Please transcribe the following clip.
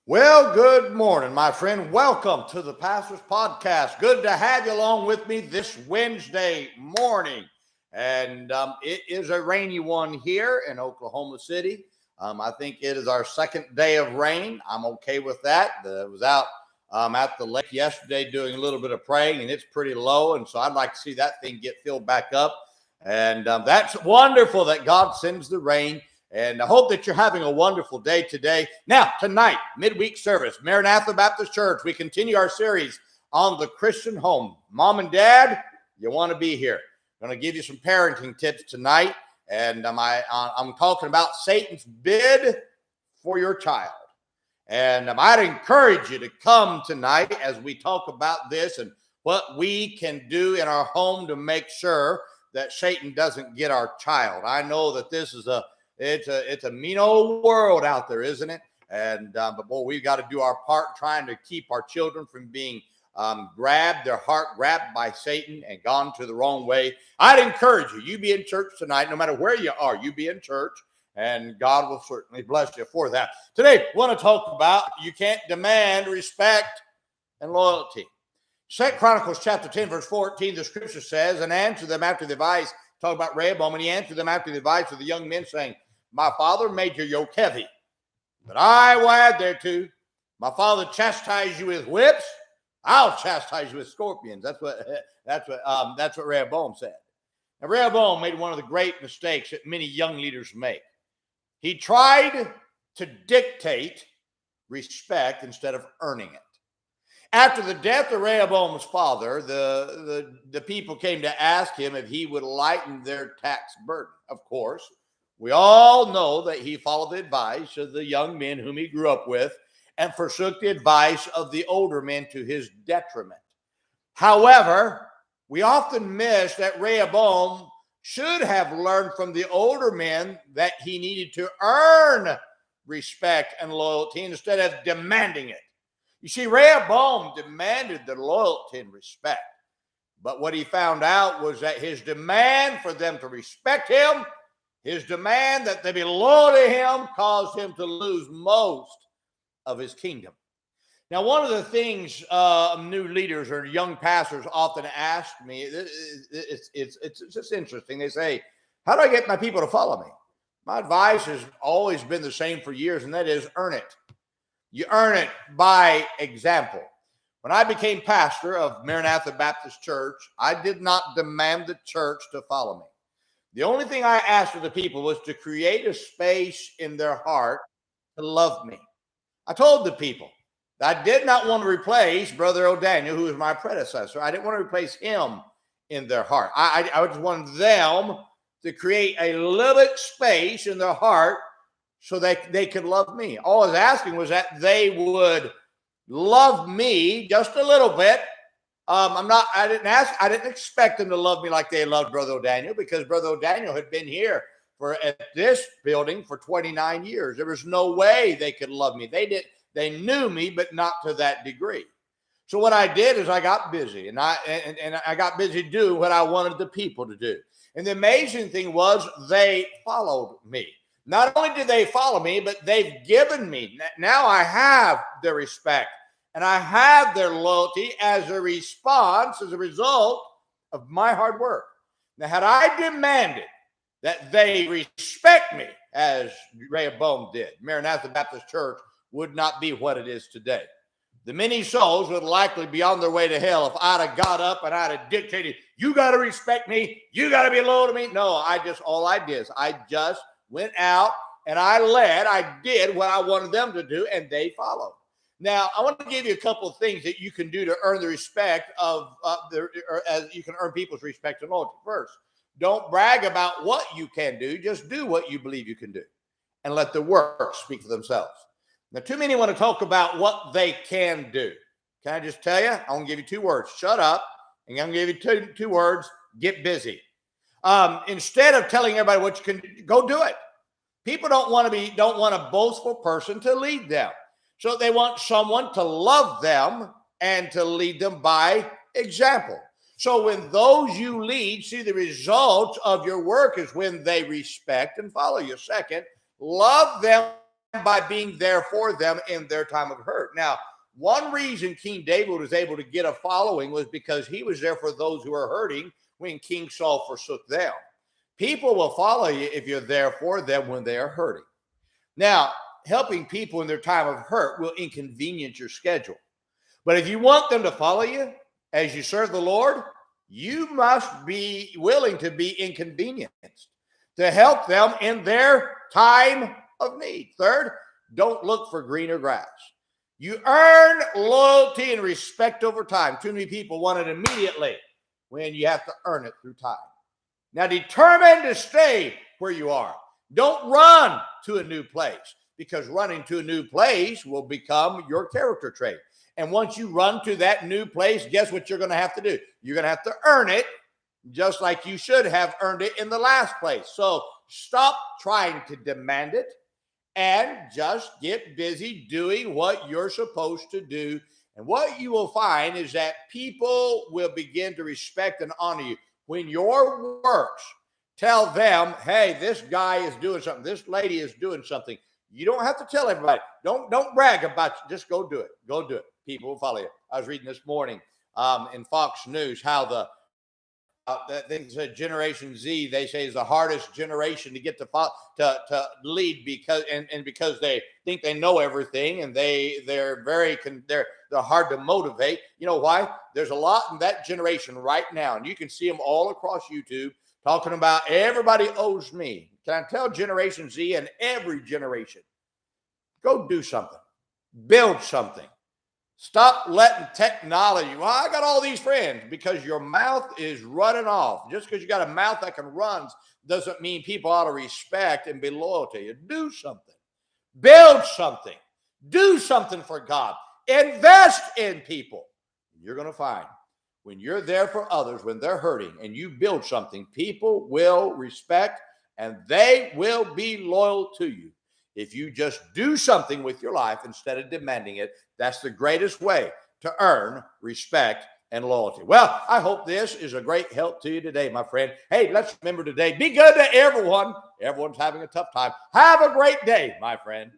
Well, good morning, my friend. Welcome to the Pastor's Podcast. Good to have you along with me this Wednesday morning. And it is a rainy one here in Oklahoma City. I think it is our second day of rain. I'm okay with that. I was out at the lake yesterday doing a little bit of praying, and it's pretty low. And so I'd like to see that thing get filled back up. And that's wonderful that God sends the rain. And I hope that you're having a wonderful day today. Now, tonight, midweek service, Maranatha Baptist Church, we continue our series on the Christian home. Mom and Dad, you want to be here. I'm going to give you some parenting tips tonight. And I'm talking about Satan's bid for your child. And I'd encourage you to come tonight as we talk about this and what we can do in our home to make sure that Satan doesn't get our child. I know that this is it's a mean old world out there, isn't it? And but boy, we've got to do our part trying to keep our children from being their heart grabbed by Satan and gone to the wrong way. I'd encourage you be in church tonight, no matter where you are, you be in church, and God will certainly bless you for that. Today, we want to talk about you can't demand respect and loyalty. 2 Chronicles chapter 10, verse 14, the scripture says, and answered them after the advice, talk about Rehoboam, and he answered them after the advice of the young men, saying, my father made your yoke heavy, but I will add thereto. My father chastised you with whips, I'll chastise you with scorpions. That's what Rehoboam said. Now, Rehoboam made one of the great mistakes that many young leaders make. He tried to dictate respect instead of earning it. After the death of Rehoboam's father, the people came to ask him if he would lighten their tax burden. Of course, we all know that he followed the advice of the young men whom he grew up with and forsook the advice of the older men to his detriment. However, we often miss that Rehoboam should have learned from the older men that he needed to earn respect and loyalty instead of demanding it. You see, Rehoboam demanded the loyalty and respect. But what he found out was that his demand for them to respect him, his demand that they be loyal to him, caused him to lose most of his kingdom. Now, one of the things new leaders or young pastors often ask me, it's just interesting. They say, how do I get my people to follow me? My advice has always been the same for years, and that is earn it. You earn it by example. When I became pastor of Maranatha Baptist Church, I did not demand the church to follow me. The only thing I asked of the people was to create a space in their heart to love me. I told the people that I did not want to replace Brother O'Daniel, who was my predecessor. I didn't want to replace him in their heart. I just wanted them to create a little bit space in their heart so they could love me. All I was asking was that they would love me just a little bit. I didn't expect them to love me like they loved Brother O'Daniel, because Brother O'Daniel had been here at this building for 29 years. There was no way they could love me. They knew me, but not to that degree. So what I did is I got busy, and I got busy doing what I wanted the people to do. And the amazing thing was they followed me. Not only did they follow me, but they've given me. Now I have their respect. And I have their loyalty as a response, as a result of my hard work. Now, had I demanded that they respect me as Rehoboam did, Maranatha Baptist Church would not be what it is today. The many souls would likely be on their way to hell if I'd have got up and I'd have dictated, you got to respect me, you got to be loyal to me. No, all I did is I just went out and I did what I wanted them to do, and they followed. Now, I want to give you a couple of things that you can do to earn the respect as you can earn people's respect and loyalty. First, don't brag about what you can do. Just do what you believe you can do and let the works speak for themselves. Now, too many want to talk about what they can do. Can I just tell you? I'm going to give you 2 words. Shut up. And I'm going to give you two words. Get busy. Instead of telling everybody what you can do, go do it. People don't want a boastful person to lead them. So they want someone to love them and to lead them by example. So when those you lead see the results of your work is when they respect and follow you. Second, love them by being there for them in their time of hurt. Now, one reason King David was able to get a following was because he was there for those who are hurting when King Saul forsook them. People will follow you if you're there for them when they are hurting. Now, helping people in their time of hurt will inconvenience your schedule. But if you want them to follow you as you serve the Lord, you must be willing to be inconvenienced to help them in their time of need. Third, don't look for greener grass. You earn loyalty and respect over time. Too many people want it immediately when you have to earn it through time. Now, determine to stay where you are. Don't run to a new place, because running to a new place will become your character trait. And once you run to that new place, guess what you're going to have to do? You're going to have to earn it, just like you should have earned it in the last place. So stop trying to demand it and just get busy doing what you're supposed to do. And what you will find is that people will begin to respect and honor you. When your works tell them, hey, this guy is doing something, this lady is doing something, you don't have to tell everybody. Don't brag about it. Just go do it. Go do it. People will follow you. I was reading this morning in Fox News how the Generation Z, they say, is the hardest generation to get to lead because they think they know everything, and they're hard to motivate. You know why? There's a lot in that generation right now, and you can see them all across YouTube talking about everybody owes me. Can I tell Generation Z and every generation, go do something, build something. Stop letting technology, well, I got all these friends, because your mouth is running off. Just because you got a mouth that can run doesn't mean people ought to respect and be loyal to you. Do something. Build something. Do something for God. Invest in people. You're going to find when you're there for others, when they're hurting, and you build something, people will respect and they will be loyal to you. If you just do something with your life instead of demanding it, that's the greatest way to earn respect and loyalty. Well, I hope this is a great help to you today, my friend. Hey, let's remember today, be good to everyone. Everyone's having a tough time. Have a great day, my friend.